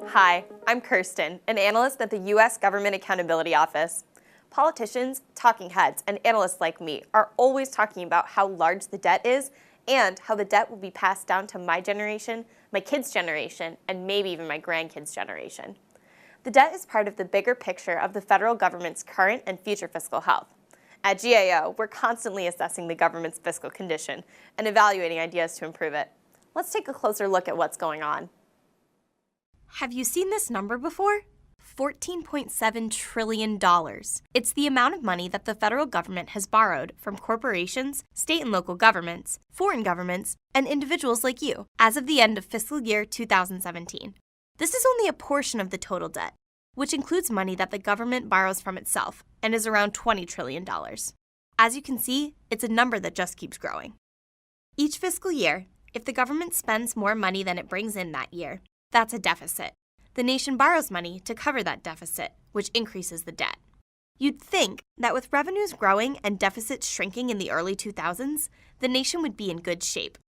Hi, I'm Kirsten, an analyst at the U.S. Government Accountability Office. Politicians, talking heads, and analysts like me are always talking about how large the debt is and how the debt will be passed down to my generation, my kids' generation, and maybe even my grandkids' generation. The debt is part of the bigger picture of the federal government's current and future fiscal health. At GAO, we're constantly assessing the government's fiscal condition and evaluating ideas to improve it. Let's take a closer look at what's going on. Have you seen this number before? $14.7 trillion. It's the amount of money that the federal government has borrowed from corporations, state and local governments, foreign governments, and individuals like you as of the end of fiscal year 2017. This is only a portion of the total debt, which includes money that the government borrows from itself and is around $20 trillion. As you can see, it's a number that just keeps growing. Each fiscal year, if the government spends more money than it brings in that year, that's a deficit. The nation borrows money to cover that deficit, which increases the debt. You'd think that with revenues growing and deficits shrinking in the early 2000s, the nation would be in good shape.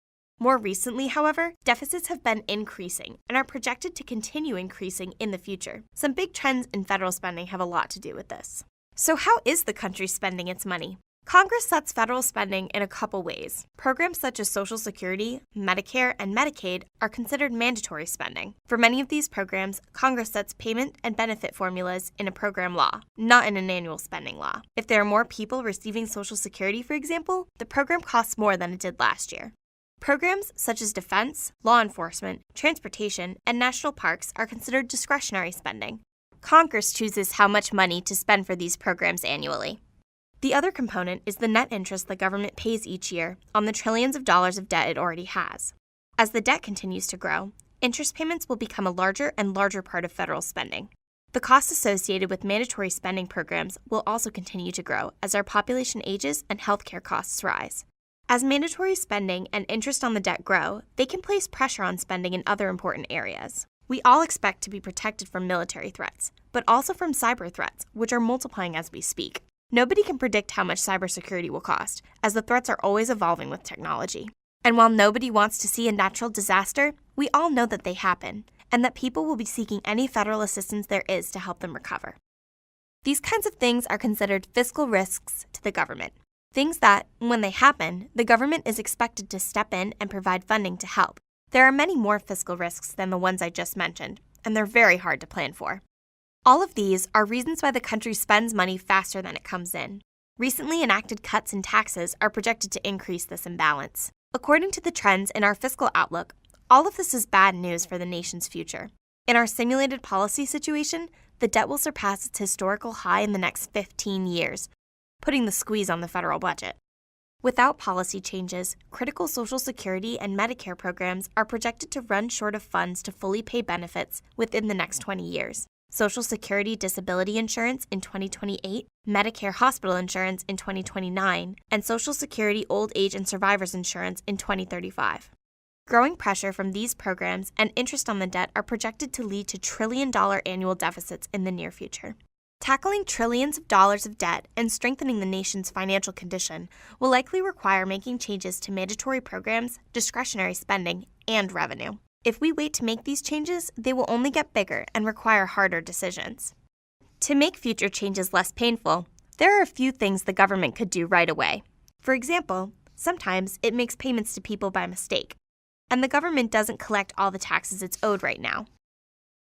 More recently, however, deficits have been increasing and are projected to continue increasing in the future. Some big trends in federal spending have a lot to do with this. So how is the country spending its money? Congress sets federal spending in a couple ways. Programs such as Social Security, Medicare, and Medicaid are considered mandatory spending. For many of these programs, Congress sets payment and benefit formulas in a program law, not in an annual spending law. If there are more people receiving Social Security, for example, the program costs more than it did last year. Programs such as defense, law enforcement, transportation, and national parks are considered discretionary spending. Congress chooses how much money to spend for these programs annually. The other component is the net interest the government pays each year on the trillions of dollars of debt it already has. As the debt continues to grow, interest payments will become a larger and larger part of federal spending. The costs associated with mandatory spending programs will also continue to grow as our population ages and healthcare costs rise. As mandatory spending and interest on the debt grow, they can place pressure on spending in other important areas. We all expect to be protected from military threats, but also from cyber threats, which are multiplying as we speak. Nobody can predict how much cybersecurity will cost, as the threats are always evolving with technology. And while nobody wants to see a natural disaster, we all know that they happen, and that people will be seeking any federal assistance there is to help them recover. These kinds of things are considered fiscal risks to the government. Things that, when they happen, the government is expected to step in and provide funding to help. There are many more fiscal risks than the ones I just mentioned, and they're very hard to plan for. All of these are reasons why the country spends money faster than it comes in. Recently enacted cuts in taxes are projected to increase this imbalance. According to the trends in our Fiscal Outlook, all of this is bad news for the nation's future. In our simulated policy situation, the debt will surpass its historical high in the next 15 years, putting the squeeze on the federal budget. Without policy changes, critical Social Security and Medicare programs are projected to run short of funds to fully pay benefits within the next 20 years. Social Security disability insurance in 2028, Medicare hospital insurance in 2029, and Social Security old age and survivors insurance in 2035. Growing pressure from these programs and interest on the debt are projected to lead to trillion-dollar annual deficits in the near future. Tackling trillions of dollars of debt and strengthening the nation's financial condition will likely require making changes to mandatory programs, discretionary spending, and revenue. If we wait to make these changes, they will only get bigger and require harder decisions. To make future changes less painful, there are a few things the government could do right away. For example, sometimes it makes payments to people by mistake, and the government doesn't collect all the taxes it's owed right now.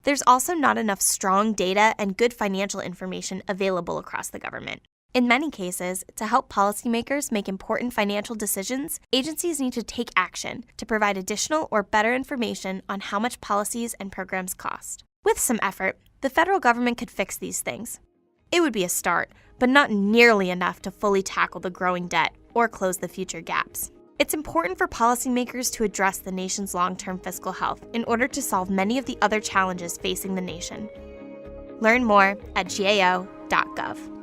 There's also not enough strong data and good financial information available across the government. In many cases, to help policymakers make important financial decisions, agencies need to take action to provide additional or better information on how much policies and programs cost. With some effort, the federal government could fix these things. It would be a start, but not nearly enough to fully tackle the growing debt or close the future gaps. It's important for policymakers to address the nation's long-term fiscal health in order to solve many of the other challenges facing the nation. Learn more at gao.gov.